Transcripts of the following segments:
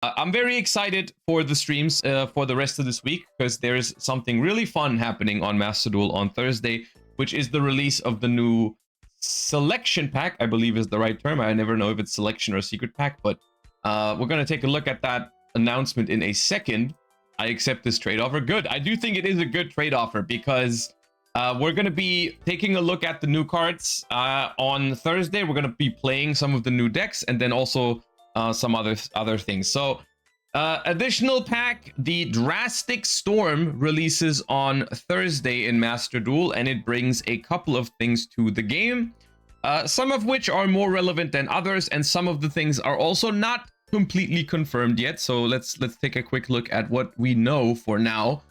I'm very excited for the streams for the rest of this week because there's something really fun happening on Master Duel on Thursday, which is the release of the new selection pack, I believe is the right term. I never know if it's selection or secret pack, but we're going to take a look at that announcement in a second. I accept this trade offer. Good. I do think it is a good trade offer because we're going to be taking a look at the new cards on Thursday. We're going to be playing some of the new decks and then also some other things. So additional pack, the Drastic Storm releases on Thursday in Master Duel, and it brings a couple of things to the game, some of which are more relevant than others, and some of the things are also not completely confirmed yet. So let's take a quick look at what we know for now.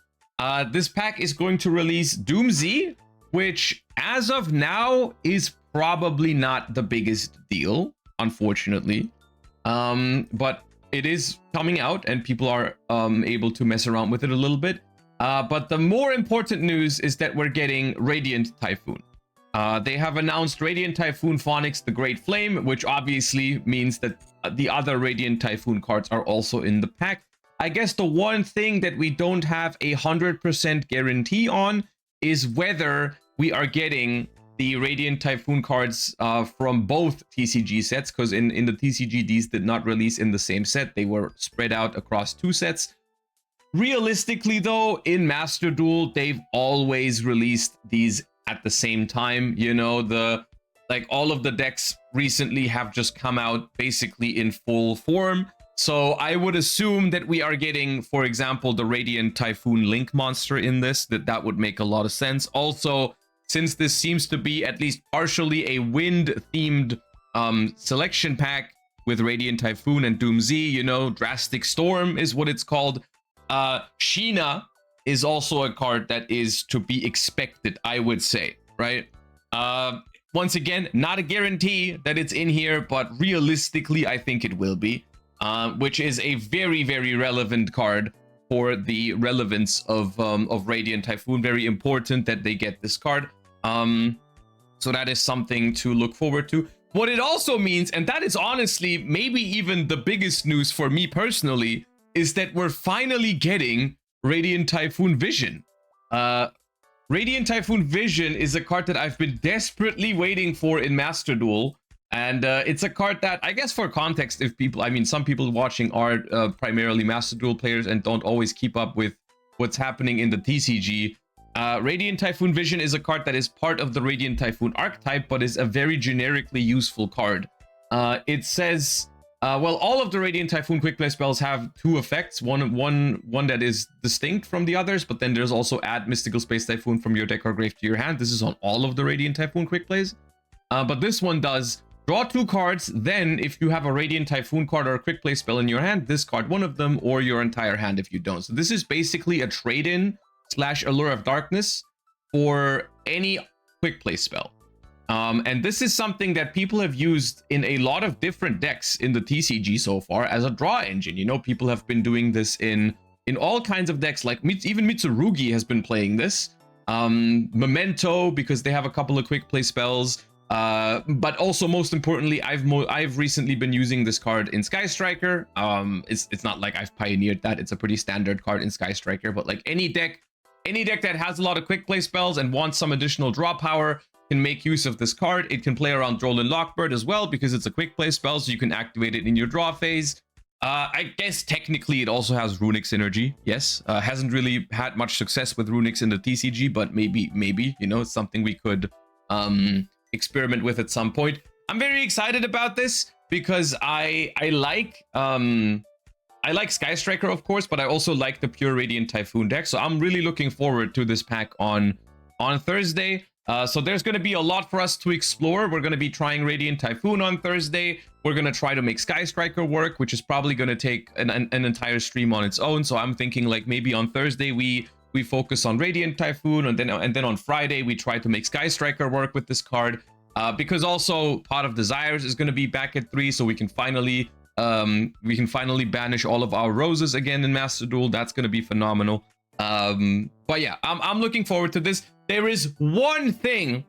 This pack is going to release Doomsday, which as of now is probably not the biggest deal, unfortunately. But it is coming out and people are able to mess around with it a little bit. But the more important news is that we're getting Radiant Typhoon. They have announced Radiant Typhoon Phonics the Great Flame, which obviously means that the other Radiant Typhoon cards are also in the pack. I guess the one thing that we don't have 100% guarantee on is whether we are getting the Radiant Typhoon cards from both TCG sets, because in the TCG, these did not release in the same set. They were spread out across two sets. Realistically, though, in Master Duel, they've always released these at the same time. You know, all of the decks recently have just come out basically in full form. So I would assume that we are getting, for example, the Radiant Typhoon Link monster in this. That would make a lot of sense. Also, since this seems to be at least partially a wind-themed selection pack with Radiant Typhoon and Doomsday, you know, Drastic Storm is what it's called. Sheena is also a card that is to be expected, I would say, right? Once again, not a guarantee that it's in here, but realistically, I think it will be. Which is a very, very relevant card for the relevance of Radiant Typhoon. Very important that they get this card. So that is something to look forward to. What it also means, and that is honestly maybe even the biggest news for me personally, is that we're finally getting Radiant Typhoon Vision. Radiant Typhoon Vision is a card that I've been desperately waiting for in Master Duel. And it's a card that, I guess for context, if people, I mean, some people watching are primarily Master Duel players and don't always keep up with what's happening in the TCG. Radiant Typhoon Vision is a card that is part of the Radiant Typhoon archetype, but is a very generically useful card. It says, well, all of the Radiant Typhoon quick play spells have two effects. One that is distinct from the others, but then there's also add Mystical Space Typhoon from your deck or grave to your hand. This is on all of the Radiant Typhoon quick plays. But this one does draw two cards, then if you have a Radiant Typhoon card or a quick play spell in your hand, discard one of them or your entire hand if you don't. So this is basically a trade-in / Allure of Darkness for any quick play spell. And this is something that people have used in a lot of different decks in the TCG so far as a draw engine. You know, people have been doing this in all kinds of decks, like even Mitsurugi has been playing this. Memento, because they have a couple of quick play spells. But also most importantly, I've recently been using this card in Sky Striker. It's not like I've pioneered that. It's a pretty standard card in Sky Striker, but like any deck that has a lot of quick play spells and wants some additional draw power can make use of this card. It can play around Drollin Lockbird as well because it's a quick play spell, so you can activate it in your draw phase. I guess technically it also has Runic synergy. Yes, hasn't really had much success with Runics in the TCG, but maybe you know, it's something we could experiment with at some point. I'm very excited about this because I like Sky Striker, of course, but I also like the pure Radiant Typhoon deck. So I'm really looking forward to this pack on Thursday. So there's going to be a lot for us to explore. We're going to be trying Radiant Typhoon on Thursday. We're going to try to make Sky Striker work, which is probably going to take an entire stream on its own. So I'm thinking like maybe on Thursday we focus on Radiant Typhoon, and then on Friday we try to make Sky Striker work with this card, because also Pot of Desires is going to be back at 3, so we can finally banish all of our roses again in Master Duel. That's going to be phenomenal. But yeah, I'm looking forward to this. There is one thing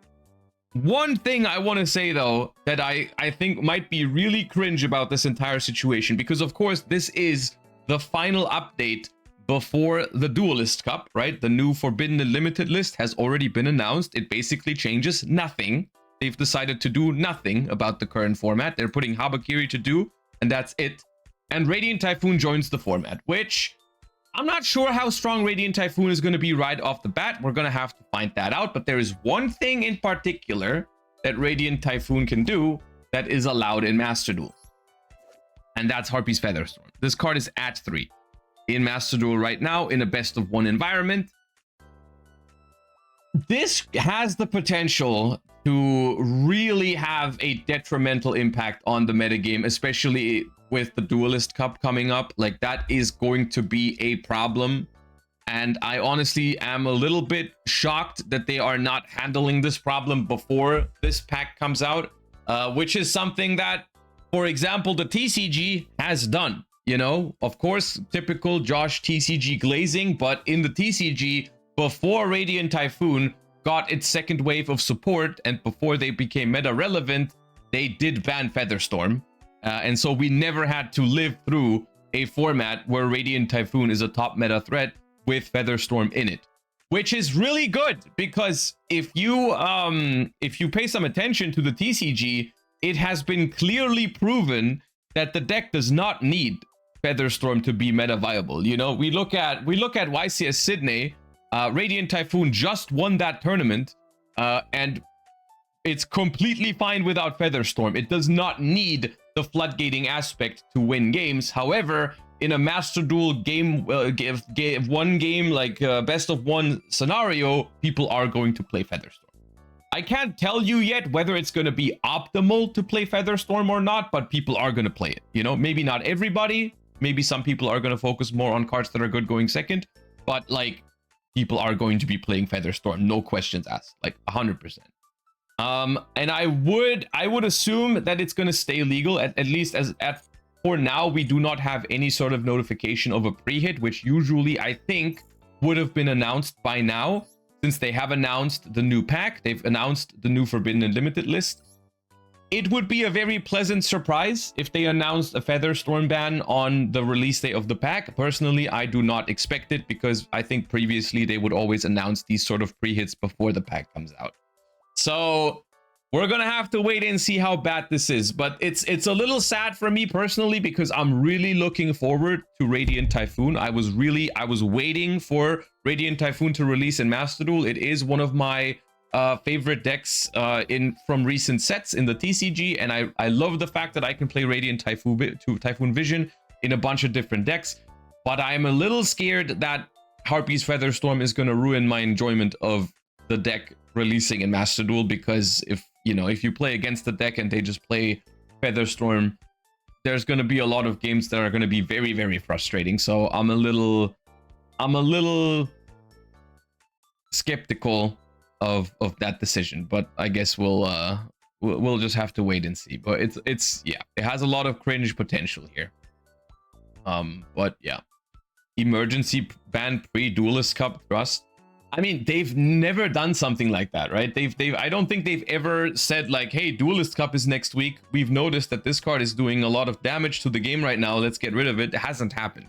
One thing I want to say, though, that I think might be really cringe about this entire situation, because, of course, this is the final update before the Duelist Cup, right? The new Forbidden and Limited list has already been announced. It basically changes nothing. They've decided to do nothing about the current format. They're putting Habakiri to do, and that's it. And Radiant Typhoon joins the format, which I'm not sure how strong Radiant Typhoon is going to be right off the bat. We're going to have to find that out. But there is one thing in particular that Radiant Typhoon can do that is allowed in Master Duel. And that's Harpy's Featherstorm. This card is at 3 in Master Duel right now in a best of 1 environment. This has the potential to really have a detrimental impact on the metagame, especially with the Duelist Cup coming up. Like, that is going to be a problem. And I honestly am a little bit shocked that they are not handling this problem before this pack comes out, which is something that, for example, the TCG has done. You know, of course, typical Josh TCG glazing, but in the TCG, before Radiant Typhoon got its second wave of support and before they became meta relevant, they did ban Featherstorm. And so we never had to live through a format where Radiant Typhoon is a top meta threat with Featherstorm in it, which is really good, because if you pay some attention to the TCG, it has been clearly proven that the deck does not need Featherstorm to be meta viable. You know, we look at YCS Sydney. Radiant Typhoon just won that tournament, and it's completely fine without Featherstorm. It does not need the floodgating aspect to win games. However, in a Master Duel game, one game, like best of 1 scenario, people are going to play Featherstorm. I can't tell you yet whether it's going to be optimal to play Featherstorm or not, but people are going to play it. You know, maybe not everybody. Maybe some people are going to focus more on cards that are good going second, but like, people are going to be playing Featherstorm, no questions asked, like 100%. And I would assume that it's going to stay legal, at least for now. We do not have any sort of notification of a pre-hit, which usually I think would have been announced by now, since they have announced the new pack. They've announced the new Forbidden and Limited list. It would be a very pleasant surprise if they announced a Featherstorm ban on the release day of the pack. Personally, I do not expect it, because I think previously they would always announce these sort of pre-hits before the pack comes out. So we're gonna have to wait and see how bad this is. But it's a little sad for me personally, because I'm really looking forward to Radiant Typhoon. I was waiting for Radiant Typhoon to release in Master Duel. It is one of my favorite decks from recent sets in the TCG, and I love the fact that I can play Radiant Typhoon Vision in a bunch of different decks. But I'm a little scared that Harpy's Featherstorm is going to ruin my enjoyment of the deck releasing in Master Duel, because if you play against the deck and they just play Featherstorm, there's going to be a lot of games that are going to be very, very frustrating. So I'm a little skeptical of that decision, but I guess we'll just have to wait and see. But yeah, it has a lot of cringe potential here. But yeah, emergency ban pre-Duelist Cup Thrust. I mean, they've never done something like that, right? I don't think they've ever said like, hey, Duelist Cup is next week. We've noticed that this card is doing a lot of damage to the game right now. Let's get rid of it. It hasn't happened.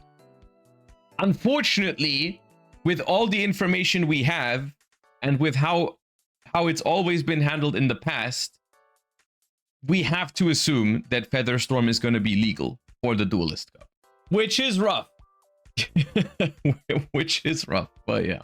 Unfortunately, with all the information we have, and with how it's always been handled in the past, we have to assume that Featherstorm is going to be legal for the Duelist Cup, which is rough. Which is rough, but yeah.